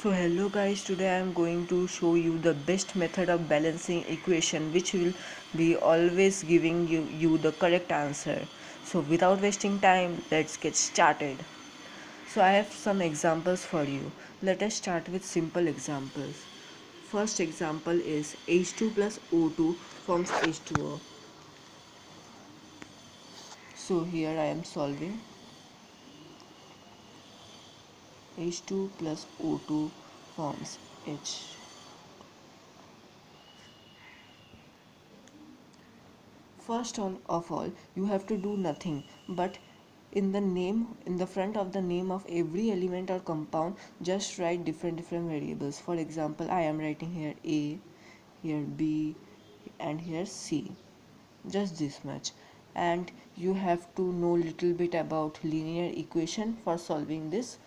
So hello guys, today I am going to show you the best method of balancing equation which will be always giving you the correct answer. So without wasting time, let's get started. So I have some examples for you. Let us start with simple examples. First example is H2 plus O2 forms H2O. So here I am solving. H2 plus O2 forms H. First of all, you have to do nothing but in the front of the name of every element or compound, just write different variables. For example, I am writing here A, here B, and here C. Just this much. And you have to know little bit about linear equation for solving this.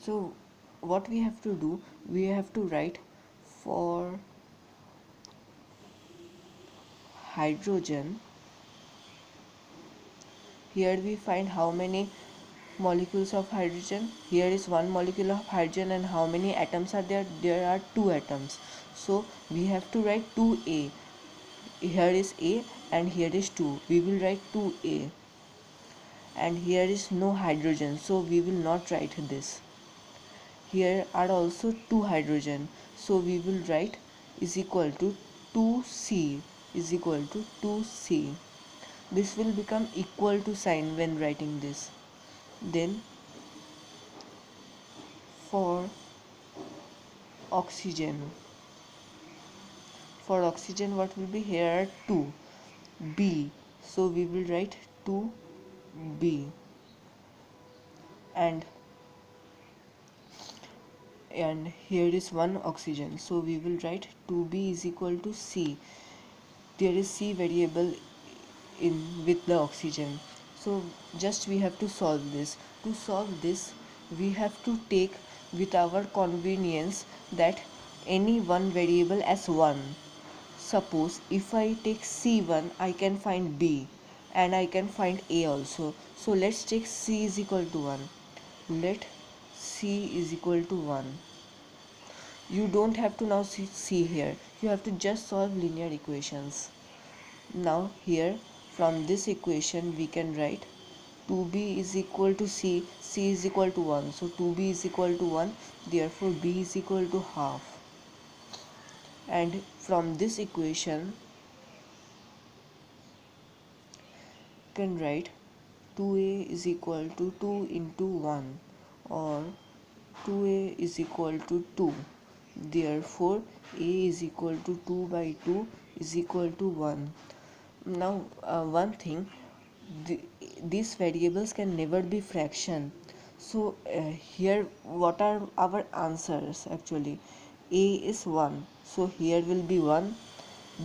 So what we have to do, we have to write for hydrogen. Here we find how many molecules of hydrogen. Here is one molecule of hydrogen, and how many atoms are there? There are two atoms. So we have to write 2a. Here is a and here is 2. We will write 2a. And here is no hydrogen, so we will not write this. Here are also two hydrogen, so we will write is equal to 2c, is equal to 2c. This will become equal to sign when writing this. Then for oxygen, what will be? Here 2 B, so we will write 2b. and here is one oxygen, so we will write 2b is equal to c. There is c variable in with the oxygen, so just we have to solve this. To solve this, we have to take with our convenience that any one variable as 1. Suppose if I take C1, I can find B and I can find A also. So let's take C is equal to 1. Let C is equal to 1. You don't have to now see here. You have to just solve linear equations. Now here from this equation we can write 2b is equal to c, c is equal to 1. So 2b is equal to 1, therefore b is equal to half. And from this equation can write 2a is equal to 2 into 1, or 2a is equal to 2. Therefore a is equal to 2 by 2 is equal to 1. Now one thing, these variables can never be fraction. So here what are our answers? Actually a is 1, so here will be 1.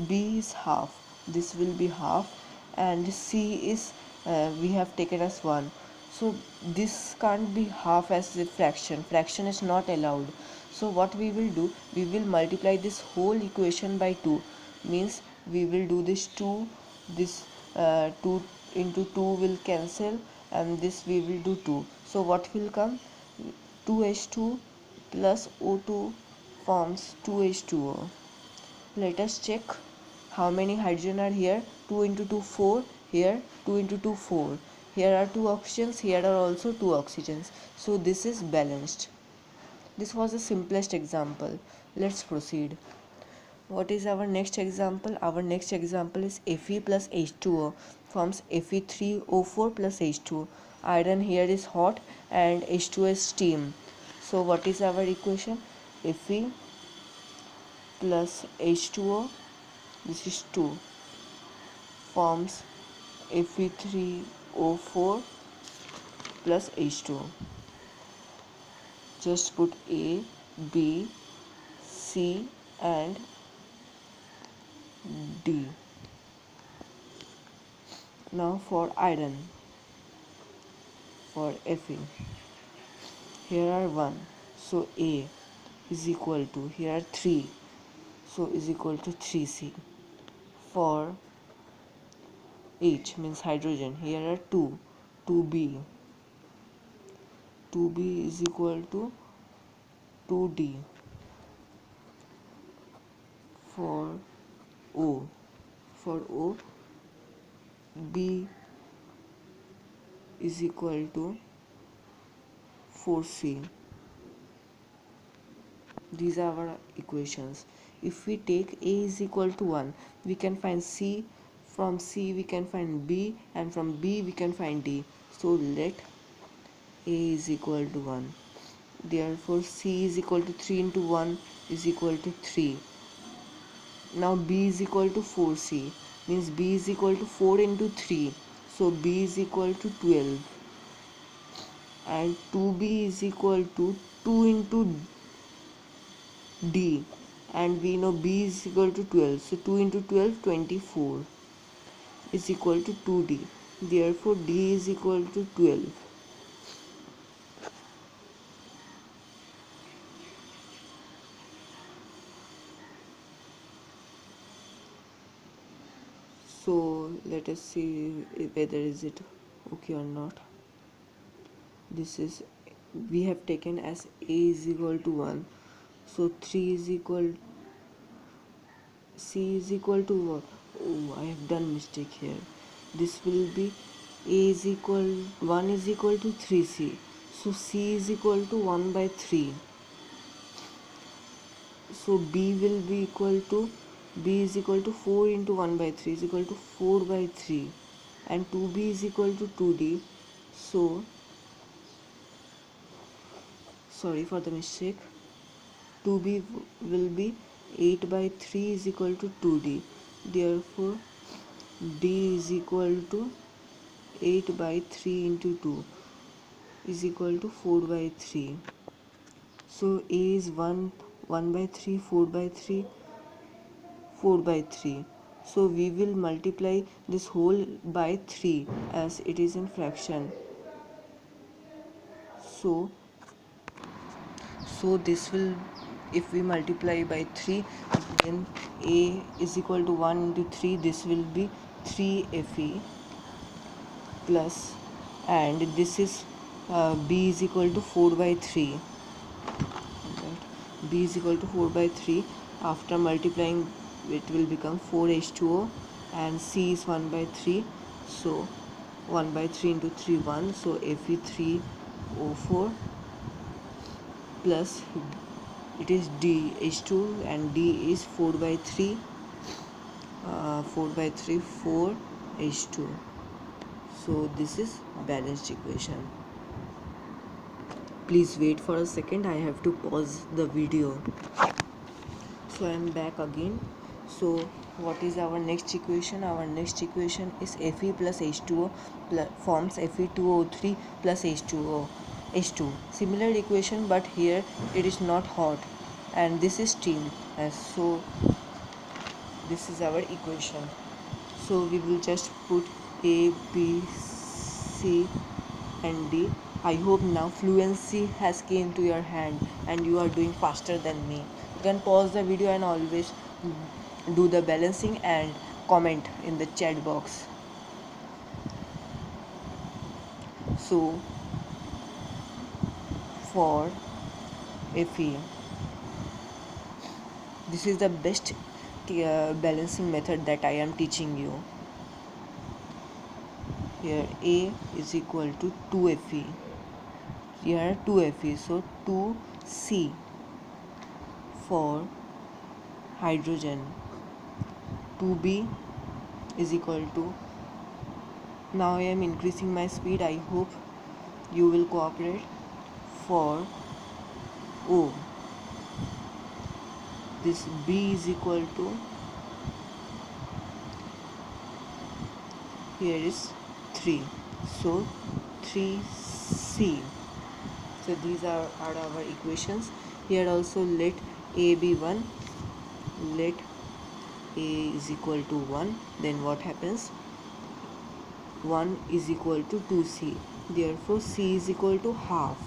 B is half, this will be half. And C is we have taken as 1, so this can't be half as a fraction is not allowed. So what we will do, we will multiply this whole equation by 2, means we will do this 2, this 2 into 2 will cancel, and this we will do 2. So what will come? 2H2 plus O2 forms 2H2O. Let us check how many hydrogen are here. 2 into 2 4, here 2 into 2 4. Here are two oxygens, here are also two oxygens. So this is balanced. This was the simplest example. Let's proceed. What is our next example? Our next example is Fe plus H2O forms Fe3O4 plus H2O. Iron here is hot and H2O is steam. So what is our equation? Fe plus H2O, this is 2, forms Fe3O4 plus H2O. Just put A, B, C and D. Now for iron, for Fe, here are 1, so A is equal to, here are 3, so is equal to 3C. For H means hydrogen, here are 2, 2B, 2B is equal to 2D. For O, B is equal to 4C. These are our equations. If we take A is equal to 1, we can find C. From C we can find B, and from B we can find D. So let A is equal to 1. Therefore C is equal to 3 into 1 is equal to 3. Now B is equal to 4C, means B is equal to 4 into 3. So B is equal to 12. And 2B is equal to 2 into D, and we know B is equal to 12, so 2 into 12, 24 is equal to 2D. Therefore D is equal to 12. So let us see whether is it okay or not. This is, we have taken as A is equal to 1, so 3 is equal, C is equal to what? Oh, I have done mistake here. This will be A is equal, 1 is equal to 3C. So C is equal to 1 by 3. So B will be equal to, B is equal to 4 into 1 by 3 is equal to 4 by 3. And 2B is equal to 2D. So, sorry for the mistake. 2B will be 8 by 3 is equal to 2D. Therefore D is equal to 8 by 3 into 2 is equal to 4 by 3. So A is 1 by 3, 4 by 3, 4 by 3. So we will multiply this whole by 3 as it is in fraction. So this will, if we multiply by 3, then A is equal to 1 into 3, this will be 3Fe plus, and this is B is equal to 4 by 3. B is equal to 4 by 3. After multiplying it will become 4H2O, and C is 1 by 3. So 1 by 3 into 3, 1. So Fe3O4 plus, it is D, H2, and D is 4 by 3. 4 by 3, 4H2. So this is balanced equation. Please wait for a second, I have to pause the video. So I am back again. So what is our next equation? Our next equation is Fe plus H2O forms Fe2O3 plus H2. Similar equation, but here it is not hot and this is steam. So this is our equation. So we will just put A, B, C and D. I hope now fluency has came to your hand and you are doing faster than me. You can pause the video and always do the balancing and comment in the chat box. So for Fe, this is the best balancing method that I am teaching you. Here A is equal to 2Fe. Here 2Fe, so 2C for hydrogen. 2B is equal to, now I am increasing my speed, I hope you will cooperate, for O. This B is equal to, here is 3, so 3C. So these are our equations. Here also let A be 1, let A is equal to 1, then what happens? 1 is equal to 2C, therefore C is equal to half.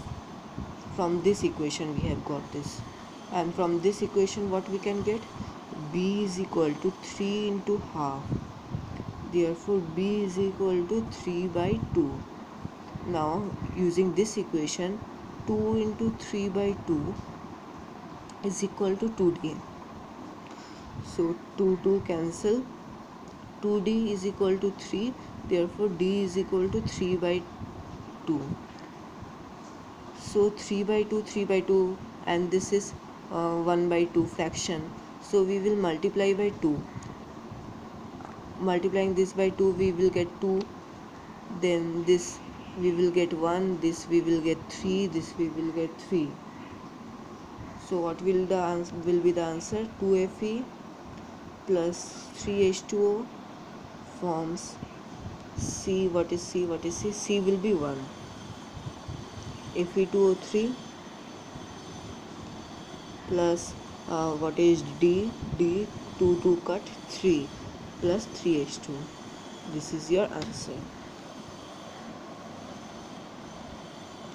From this equation we have got this, and from this equation what we can get? B is equal to 3 into half, therefore B is equal to 3 by 2. Now using this equation, 2 into 3 by 2 is equal to 2D. So 2 cancel, 2D is equal to 3, therefore D is equal to 3 by 2. So 3 by 2, 3 by 2, and this is 1 by 2 fraction. So we will multiply by 2. Multiplying this by 2, we will get 2. Then this we will get 1. This we will get 3. This we will get 3. So what will be the answer? 2Fe plus 3H2O forms C. What is C? What is C? C will be 1. Fe2O3 plus what is D? D 2 cut 3 plus 3H2. This is your answer.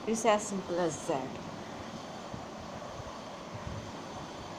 It's as simple as that.